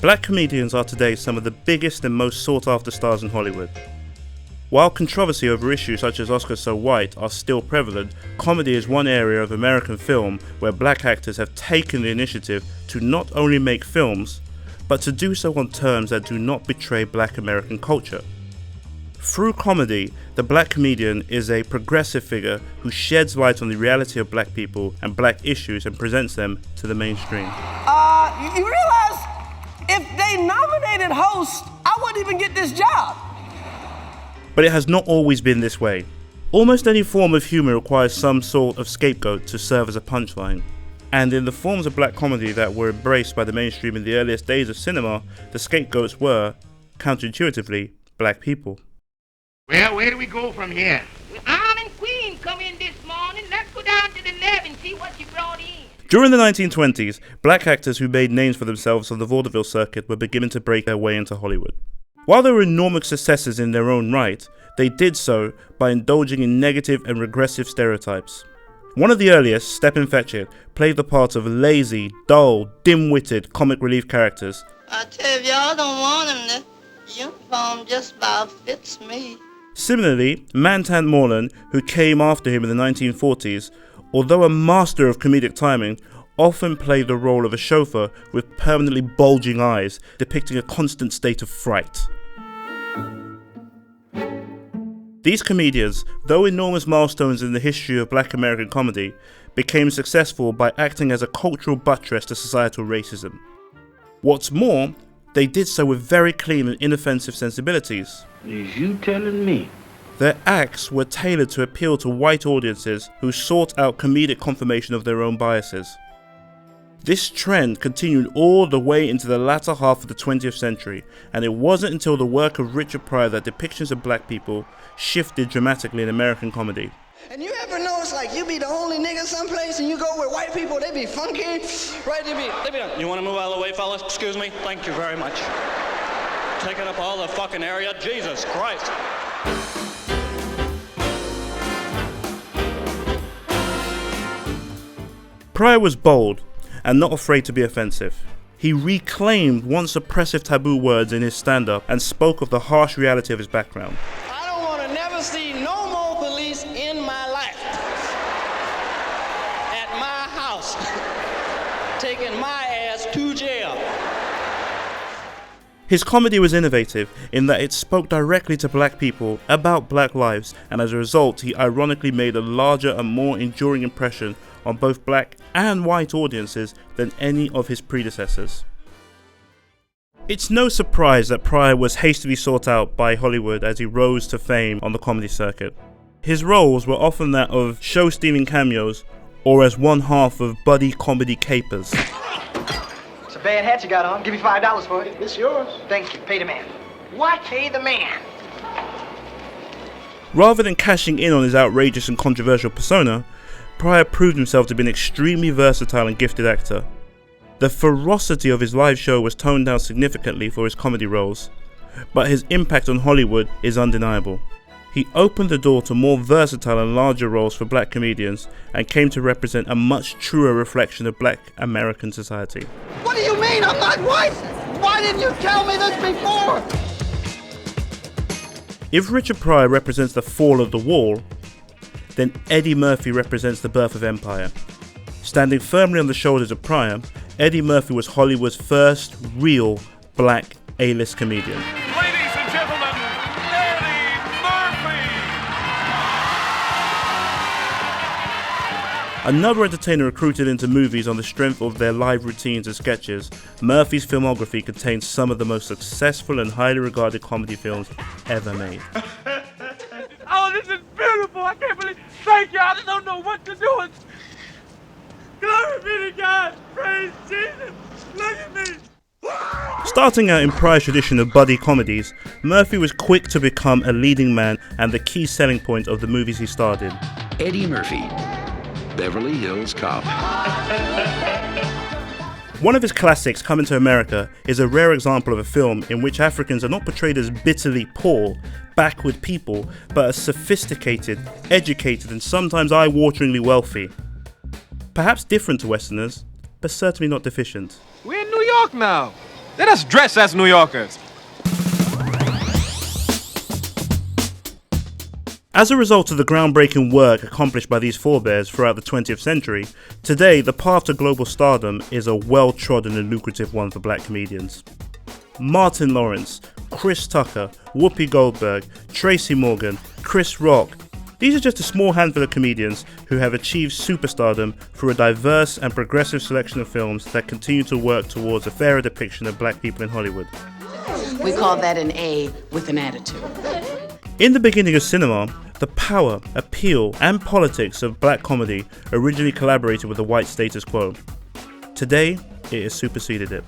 Black comedians are today some of the biggest and most sought after stars in Hollywood. While controversy over issues such as Oscars So White are still prevalent, comedy is one area of American film where black actors have taken the initiative to not only make films, but to do so on terms that do not betray black American culture. Through comedy, the black comedian is a progressive figure who sheds light on the reality of black people and black issues and presents them to the mainstream. You realize if they nominated host, I wouldn't even get this job. But it has not always been this way. Almost any form of humour requires some sort of scapegoat to serve as a punchline. And in the forms of black comedy that were embraced by the mainstream in the earliest days of cinema, the scapegoats were, counterintuitively, black people. Well, where do we go from here? Arm and Queen come in this morning. Let's go down to the Neb and see what you brought in. During the 1920s, black actors who made names for themselves on the vaudeville circuit were beginning to break their way into Hollywood. While they were enormous successes in their own right, they did so by indulging in negative and regressive stereotypes. One of the earliest, Stepin Fetchit, played the part of lazy, dull, dim-witted comic relief characters. I tell you, y'all don't want him. The uniform just about fits me. Similarly, Mantan Moreland, who came after him in the 1940s, although a master of comedic timing, often played the role of a chauffeur with permanently bulging eyes, depicting a constant state of fright. These comedians, though enormous milestones in the history of black American comedy, became successful by acting as a cultural buttress to societal racism. What's more, they did so with very clean and inoffensive sensibilities. Is you telling me? Their acts were tailored to appeal to white audiences who sought out comedic confirmation of their own biases. This trend continued all the way into the latter half of the 20th century, and it wasn't until the work of Richard Pryor that depictions of black people shifted dramatically in American comedy. And you ever notice, like, you be the only nigga someplace and you go with white people, they be funky, right? They be You want to move out of the way, fellas? Excuse me? Thank you very much. Taking up all the fucking area. Jesus Christ. Pryor was bold and not afraid to be offensive. He reclaimed once oppressive taboo words in his stand-up and spoke of the harsh reality of his background. I don't want to never see no more police in my life. At my house. Taking my ass to jail. His comedy was innovative in that it spoke directly to black people about black lives, and as a result he ironically made a larger and more enduring impression on both black and white audiences than any of his predecessors. It's no surprise that Pryor was hastily sought out by Hollywood as he rose to fame on the comedy circuit. His roles were often that of show-stealing cameos or as one half of buddy comedy capers. It's a bad hat you got on. Give me $5 for it. It's yours. Thank you. Pay the man. What? Pay the man. Rather than cashing in on his outrageous and controversial persona, Pryor proved himself to be an extremely versatile and gifted actor. The ferocity of his live show was toned down significantly for his comedy roles, but his impact on Hollywood is undeniable. He opened the door to more versatile and larger roles for black comedians and came to represent a much truer reflection of black American society. What do you mean I'm not white? Why didn't you tell me this before? If Richard Pryor represents the fall of the wall, then Eddie Murphy represents the birth of empire. Standing firmly on the shoulders of Pryor, Eddie Murphy was Hollywood's first real black A-list comedian. Ladies and gentlemen, Eddie Murphy! Another entertainer recruited into movies on the strength of their live routines and sketches, Murphy's filmography contains some of the most successful and highly regarded comedy films ever made. Oh, this is beautiful! I can't believe. Thank you. I just don't know what to do. Glory be to God. Praise Jesus. Look at me. Starting out in Pryor's tradition of buddy comedies, Murphy was quick to become a leading man and the key selling point of the movies he starred in. Eddie Murphy, Beverly Hills Cop. One of his classics, Coming to America, is a rare example of a film in which Africans are not portrayed as bitterly poor, backward people, but as sophisticated, educated, and sometimes eye-wateringly wealthy. Perhaps different to Westerners, but certainly not deficient. We're in New York now. Let us dress as New Yorkers. As a result of the groundbreaking work accomplished by these forebears throughout the 20th century, today the path to global stardom is a well-trodden and lucrative one for black comedians. Martin Lawrence, Chris Tucker, Whoopi Goldberg, Tracy Morgan, Chris Rock. These are just a small handful of comedians who have achieved superstardom through a diverse and progressive selection of films that continue to work towards a fairer depiction of black people in Hollywood. We call that an A with an attitude. In the beginning of cinema, the power, appeal, and politics of black comedy originally collaborated with the white status quo. Today, it has superseded it.